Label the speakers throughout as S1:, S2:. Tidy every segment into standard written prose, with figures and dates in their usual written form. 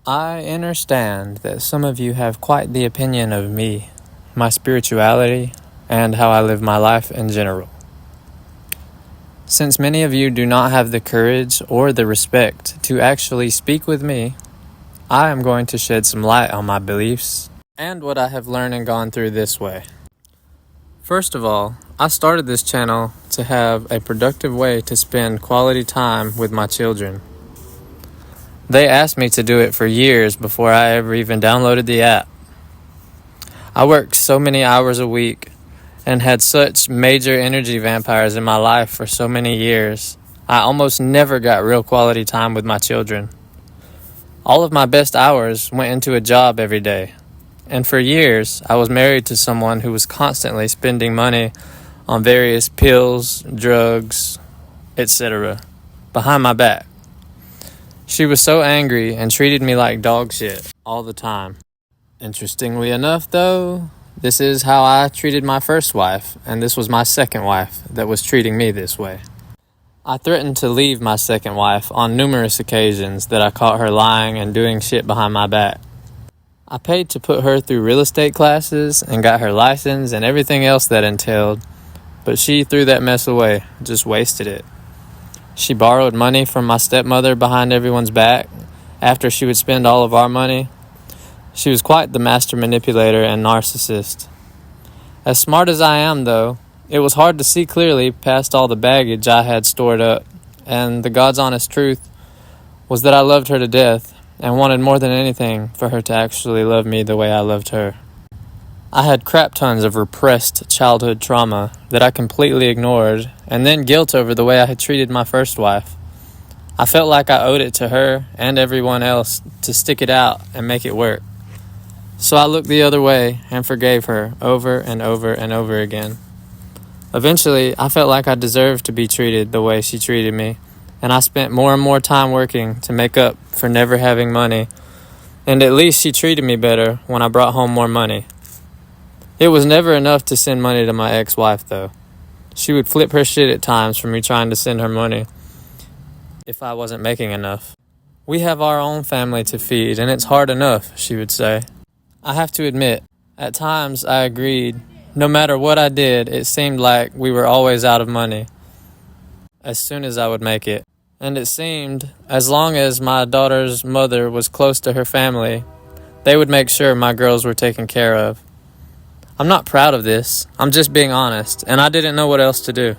S1: I understand that some of you have quite the opinion of me, my spirituality, and how I live my life in general. Since many of you do not have the courage or the respect to actually speak with me, I am going to shed some light on my beliefs and what I have learned and gone through this way. First of all, I started this channel to have a productive way to spend quality time with my children. They asked me to do it for years before I ever even downloaded the app. I worked so many hours a week and had such major energy vampires in my life for so many years. I almost never got real quality time with my children. All of my best hours went into a job every day. And for years, I was married to someone who was constantly spending money on various pills, drugs, etc. behind my back. She was so angry and treated me like dog shit all the time. Interestingly enough, though, this is how I treated my first wife, and this was my second wife that was treating me this way. I threatened to leave my second wife on numerous occasions that I caught her lying and doing shit behind my back. I paid to put her through real estate classes and got her license and everything else that entailed, but she threw that mess away, just wasted it. She borrowed money from my stepmother behind everyone's back after she would spend all of our money. She was quite the master manipulator and narcissist. As smart as I am, though, it was hard to see clearly past all the baggage I had stored up, and the God's honest truth was that I loved her to death and wanted more than anything for her to actually love me the way I loved her. I had crap tons of repressed childhood trauma that I completely ignored, and then guilt over the way I had treated my first wife. I felt like I owed it to her and everyone else to stick it out and make it work. So I looked the other way and forgave her over and over and over again. Eventually, I felt like I deserved to be treated the way she treated me, and I spent more and more time working to make up for never having money, and at least she treated me better when I brought home more money. It was never enough to send money to my ex-wife, though. She would flip her shit at times for me trying to send her money if I wasn't making enough. "We have our own family to feed, and it's hard enough," she would say. I have to admit, at times I agreed. No matter what I did, it seemed like we were always out of money as soon as I would make it. And it seemed, as long as my daughter's mother was close to her family, they would make sure my girls were taken care of. I'm not proud of this, I'm just being honest, and I didn't know what else to do.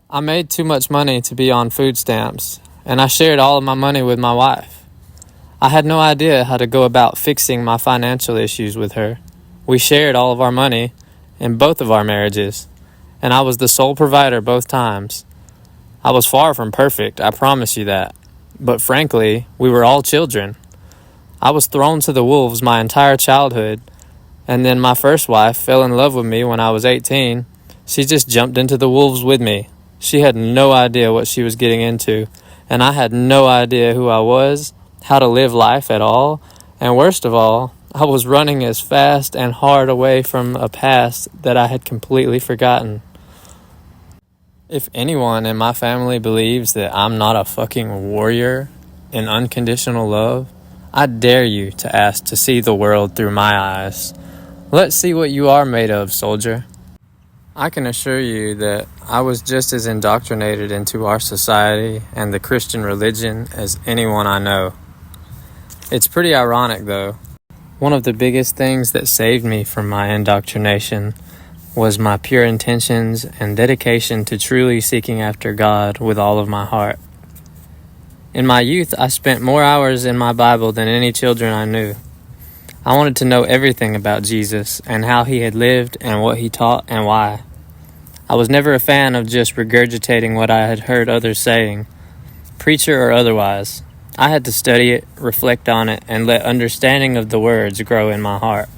S1: I made too much money to be on food stamps, and I shared all of my money with my wife. I had no idea how to go about fixing my financial issues with her. We shared all of our money in both of our marriages, and I was the sole provider both times. I was far from perfect, I promise you that, but frankly, we were all children. I was thrown to the wolves my entire childhood, and then my first wife fell in love with me when I was 18. She just jumped into the wolves with me. She had no idea what she was getting into, and I had no idea who I was, how to live life at all, and worst of all, I was running as fast and hard away from a past that I had completely forgotten. If anyone in my family believes that I'm not a fucking warrior in unconditional love, I dare you to ask to see the world through my eyes. Let's see what you are made of, soldier. I can assure you that I was just as indoctrinated into our society and the Christian religion as anyone I know. It's pretty ironic, though. One of the biggest things that saved me from my indoctrination was my pure intentions and dedication to truly seeking after God with all of my heart. In my youth, I spent more hours in my Bible than any children I knew. I wanted to know everything about Jesus and how he had lived and what he taught and why. I was never a fan of just regurgitating what I had heard others saying, preacher or otherwise. I had to study it, reflect on it, and let understanding of the words grow in my heart.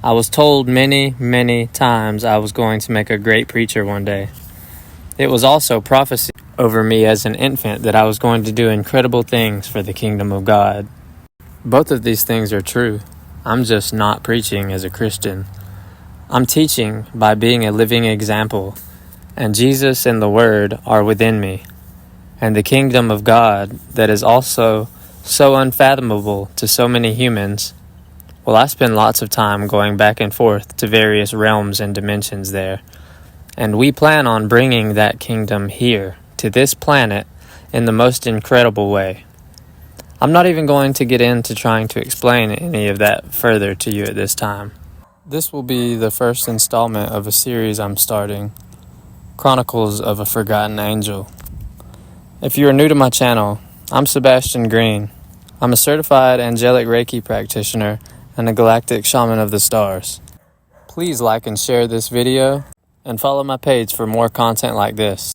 S1: I was told many, many times I was going to make a great preacher one day. It was also prophecy over me as an infant that I was going to do incredible things for the kingdom of God. Both of these things are true. I'm just not preaching as a Christian. I'm teaching by being a living example, and Jesus and the Word are within me, and the kingdom of God that is also so unfathomable to so many humans. Well, I spend lots of time going back and forth to various realms and dimensions there, and we plan on bringing that kingdom here, to this planet, in the most incredible way. I'm not even going to get into trying to explain any of that further to you at this time. This will be the first installment of a series I'm starting, Chronicles of a Forgotten Angel. If you are new to my channel, I'm Sebastian Green. I'm a certified angelic Reiki practitioner and a galactic shaman of the stars. Please like and share this video, and follow my page for more content like this.